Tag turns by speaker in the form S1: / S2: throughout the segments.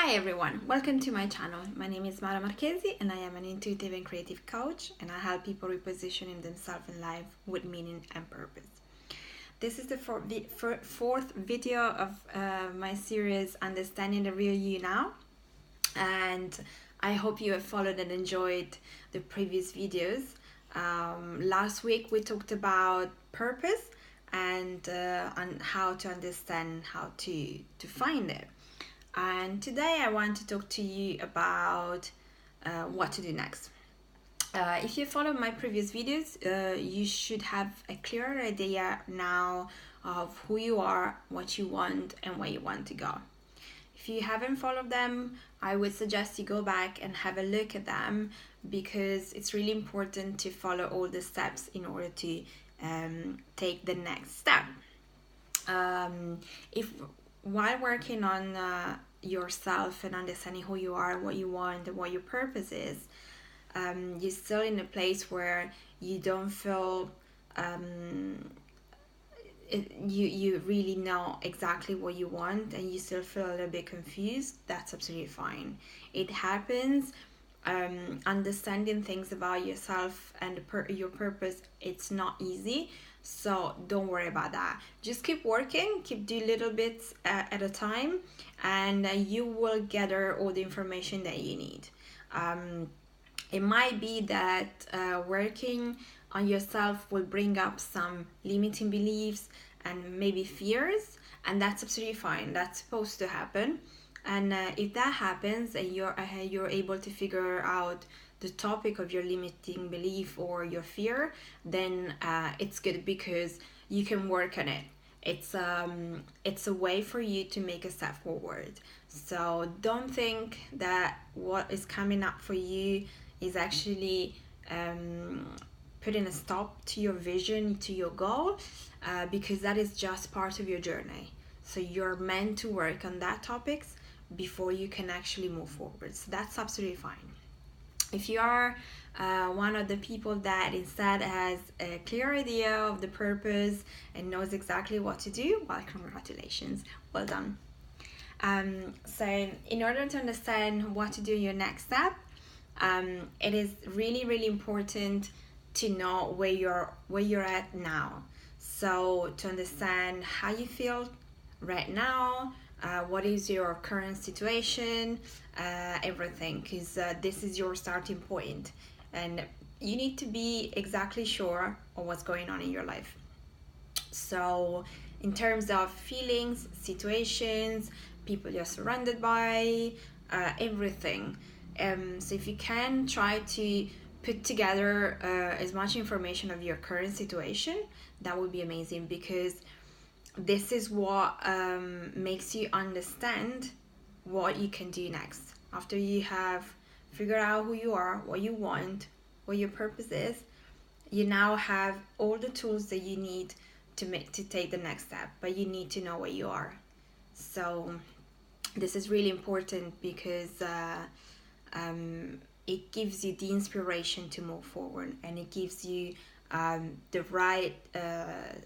S1: Hi everyone, welcome to my channel. My name is Mara Marchesi and I am an intuitive and creative coach, and I help people repositioning themselves in life with meaning and purpose. This is the fourth video of my series Understanding the Real You Now, and I hope you have followed and enjoyed the previous videos. Last week we talked about purpose and on how to understand how to find it. And today I want to talk to you about what to do next. If you follow my previous videos, you should have a clearer idea now of who you are, what you want, and where you want to go. If you haven't followed them, I would suggest you go back and have a look at them, because it's really important to follow all the steps in order to take the next step. If while working on yourself and understanding who you are, what you want, and what your purpose is, you're still in a place where you don't feel you really know exactly what you want, and you still feel a little bit confused, that's absolutely fine. It happens. Understanding things about yourself and your purpose, it's not easy, so don't worry about that. Just keep working, keep doing little bits at a time, and you will gather all the information that you need. It might be that working on yourself will bring up some limiting beliefs and maybe fears, and that's absolutely fine. That's supposed to happen. And if that happens and you're able to figure out the topic of your limiting belief or your fear, then it's good, because you can work on it. It's a way for you to make a step forward. So don't think that what is coming up for you is actually putting a stop to your vision, to your goal, because that is just part of your journey. So you're meant to work on that topics before you can actually move forward. So that's absolutely fine. If you are one of the people that instead has a clear idea of the purpose and knows exactly what to do, well, congratulations, well done. So in order to understand what to do in your next step, it is really important to know where you're at now. So to understand how you feel right now, what is your current situation, everything, because this is your starting point, and you need to be exactly sure of what's going on in your life. So in terms of feelings, situations, people you're surrounded by, everything. So if you can, try to put together as much information of your current situation, that would be amazing, because this is what makes you understand what you can do next. After you have figured out who you are, what you want, what your purpose is, you now have all the tools that you need to take the next step, but you need to know where you are. So this is really important, because it gives you the inspiration to move forward, and it gives you the right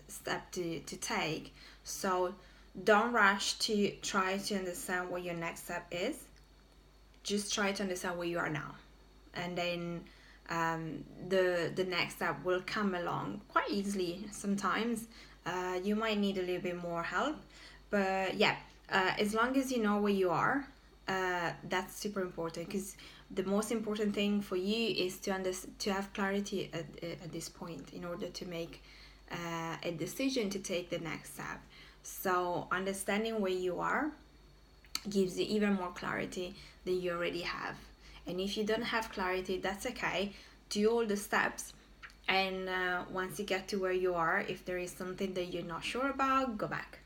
S1: step to take. So don't rush to try to understand what your next step is. Just try to understand where you are now, and then the next step will come along quite easily. Sometimes you might need a little bit more help, but yeah, as long as you know where you are, that's super important, because the most important thing for you is to have clarity at this point in order to make a decision to take the next step. So understanding where you are gives you even more clarity than you already have. And if you don't have clarity, that's okay. Do all the steps, and once you get to where you are, if there is something that you're not sure about, go back,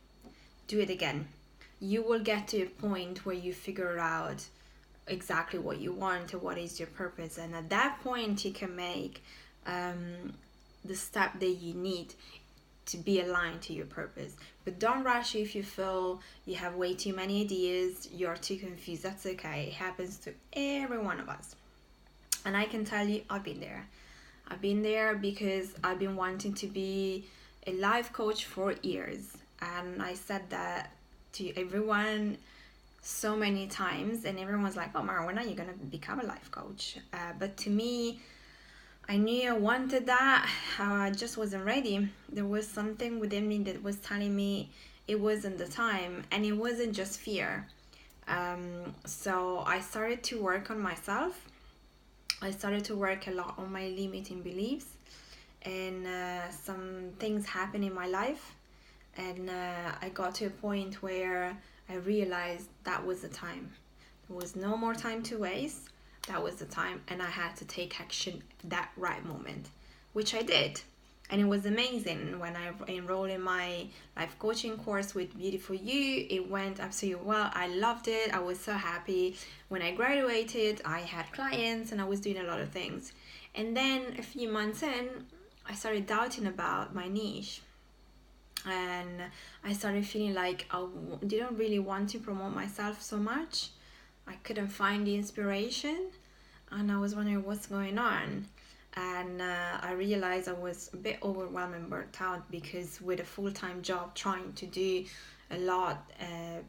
S1: do it again. You will get to a point where you figure out exactly what you want and what is your purpose, and at that point you can make the step that you need to be aligned to your purpose. But don't rush if you feel you have way too many ideas, you're too confused. That's okay. It happens to every one of us. And I can tell you, I've been there because I've been wanting to be a life coach for years, and I said that to everyone so many times, and everyone's like, oh Mara, when are you gonna become a life coach? But to me, I knew I wanted that. I just wasn't ready. There was something within me that was telling me it wasn't the time, and it wasn't just fear. So I started to work on myself. I started to work a lot on my limiting beliefs, and some things happened in my life, and I got to a point where I realized that was the time. There was no more time to waste. That was the time, and I had to take action that right moment, which I did. And it was amazing. When I enrolled in my life coaching course with Beautiful You, it went absolutely well. I loved it. I was so happy. When I graduated, I had clients and I was doing a lot of things. And then a few months in, I started doubting about my niche, and I started feeling like I didn't really want to promote myself so much. I couldn't find the inspiration, and I was wondering what's going on. And I realized I was a bit overwhelmed and burnt out, because with a full-time job trying to do a lot,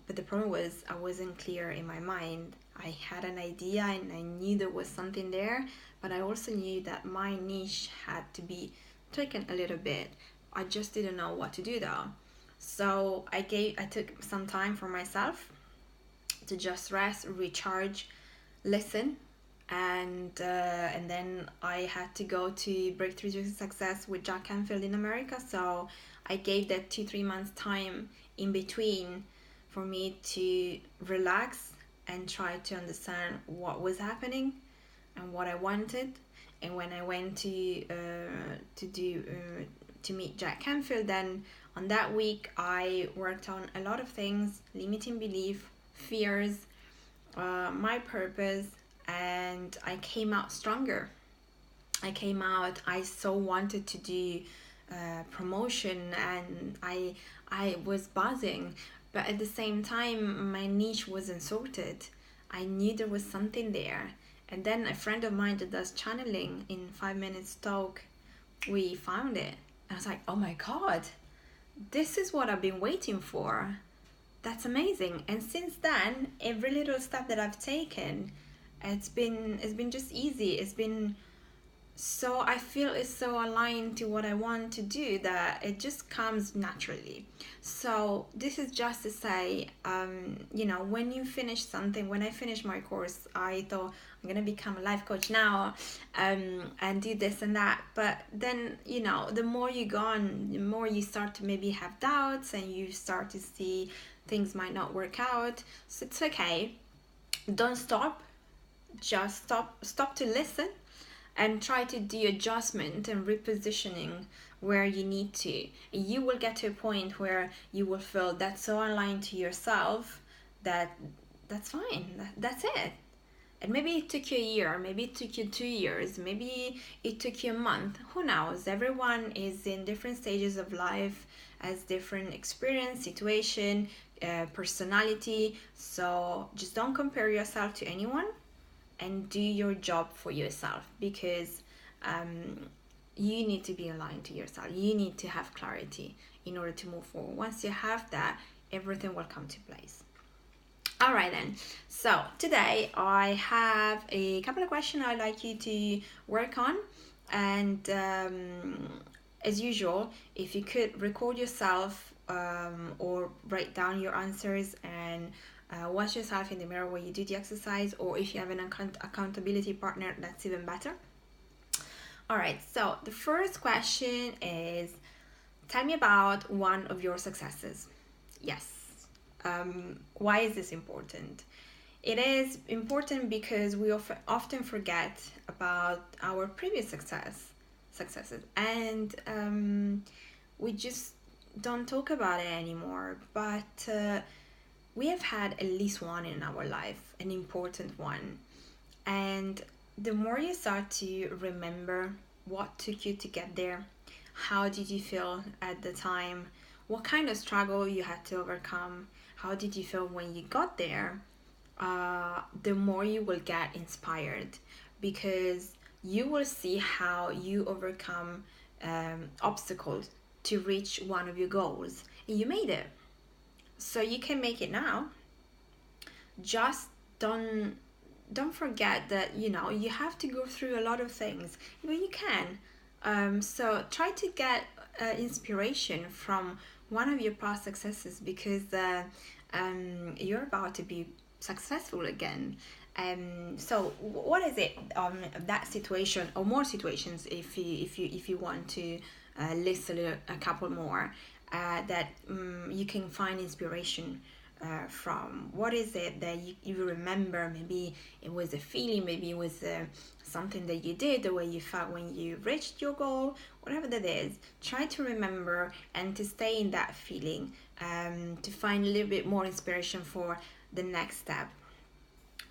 S1: but the problem was I wasn't clear in my mind. I had an idea and I knew there was something there, but I also knew that my niche had to be taken a little bit. I just didn't know what to do though. So I took some time for myself to just rest, recharge, listen, and then I had to go to Breakthrough to Success with Jack Canfield in America. So I gave that 2-3 months time in between for me to relax and try to understand what was happening and what I wanted. And when I went to meet Jack Canfield, then on that week I worked on a lot of things: limiting belief, fears, my purpose, and I came out stronger. I so wanted to do promotion, and I was buzzing, but at the same time my niche wasn't sorted. I knew there was something there. And then a friend of mine that does channeling in 5 minutes talk, we found it. I was like, oh my god, this is what I've been waiting for. That's amazing. And since then, every little step that I've taken, it's been just easy. It's been so, I feel it's so aligned to what I want to do that it just comes naturally. So this is just to say, when you finish something, when I finished my course, I thought I'm gonna become a life coach now, and do this and that. But then, the more you go on, the more you start to maybe have doubts, and you start to see things might not work out. So it's okay. Don't stop. Just stop to listen, and try to do adjustment and repositioning where you need to. You will get to a point where you will feel that's so aligned to yourself that that's fine. That's it. And maybe it took you a year, maybe it took you 2 years, maybe it took you a month. Who knows? Everyone is in different stages of life, has different experience, situation, personality. So just don't compare yourself to anyone, and do your job for yourself, because you need to be aligned to yourself. You need to have clarity in order to move forward. Once you have that, everything will come to place. All right then. So today I have a couple of questions I'd like you to work on, and as usual, if you could record yourself, or write down your answers, and watch yourself in the mirror while you do the exercise, or if you have an accountability partner, that's even better. All right, so the first question is, tell me about one of your successes. Yes. Why is this important? It is important because we often forget about our previous successes, and we just don't talk about it anymore. But we have had at least one in our life, an important one. And the more you start to remember what took you to get there, how did you feel at the time, what kind of struggle you had to overcome, how did you feel when you got there, the more you will get inspired, because you will see how you overcome obstacles to reach one of your goals, and you made it. So you can make it now. just don't forget that, you know, you have to go through a lot of things, but you can. So try to get inspiration from one of your past successes, because you're about to be successful again. So what is it, that situation, or more situations, if you want to list a couple more, that you can find inspiration from? What is it that you remember? Maybe it was a feeling, maybe it was something that you did, the way you felt when you reached your goal, whatever that is. Try to remember and to stay in that feeling, to find a little bit more inspiration for the next step.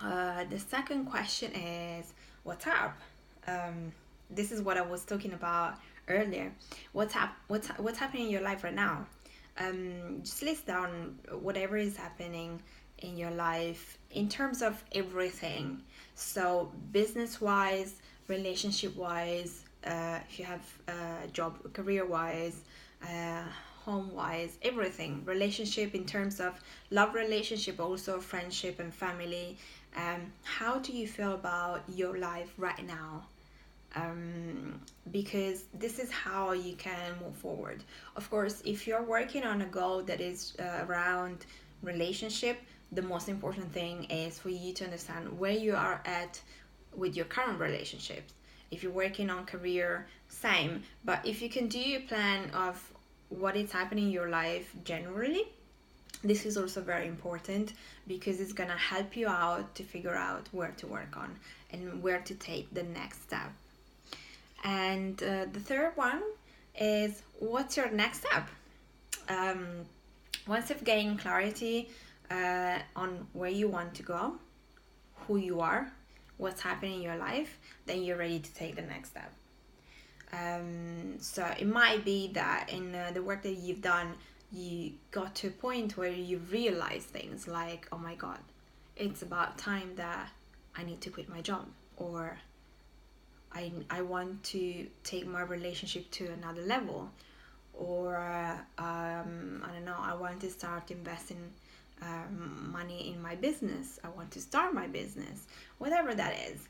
S1: The second question is, what's up? This is what I was talking about earlier. What's happening in your life right now? Just list down whatever is happening in your life in terms of everything. So business wise, relationship wise, if you have a job, career wise, uh, home wise, everything. Relationship in terms of love relationship, also friendship and family. How do you feel about your life right now? Because this is how you can move forward. Of course, if you're working on a goal that is around relationship, the most important thing is for you to understand where you are at with your current relationships. If you're working on career, same. But if you can do a plan of what is happening in your life generally, this is also very important, because it's gonna help you out to figure out where to work on and where to take the next step. And the third one is, what's your next step? Um, Once you've gained clarity on where you want to go, who you are, what's happening in your life, then you're ready to take the next step. So it might be that in the work that you've done, you got to a point where you realize things like, oh my God, it's about time that I need to quit my job, or I want to take my relationship to another level, or I don't know, I want to start investing money in my business. I want to start my business, whatever that is.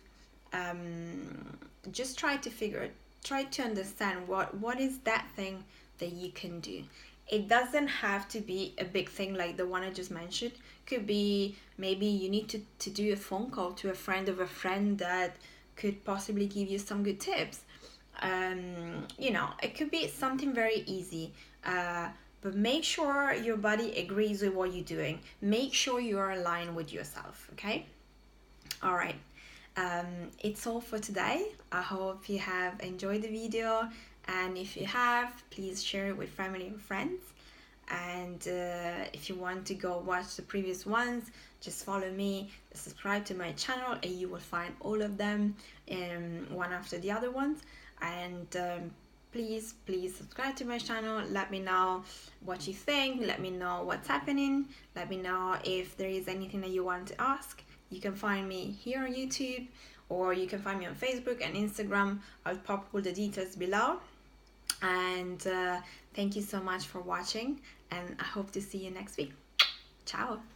S1: Just try to understand what is that thing that you can do. It doesn't have to be a big thing like the one I just mentioned. Could be maybe you need to do a phone call to a friend of a friend that could possibly give you some good tips. You know, it could be something very easy. But make sure your body agrees with what you're doing. Make sure you're aligned with yourself, okay? All right. It's all for today. I hope you have enjoyed the video, and if you have, please share it with family and friends. And if you want to go watch the previous ones, just follow me, subscribe to my channel, and you will find all of them one after the other ones. And please subscribe to my channel. Let me know what you think. Let me know what's happening. Let me know if there is anything that you want to ask. You can find me here on YouTube, or you can find me on Facebook and Instagram. I'll pop all the details below. And thank you so much for watching, and I hope to see you next week. Ciao.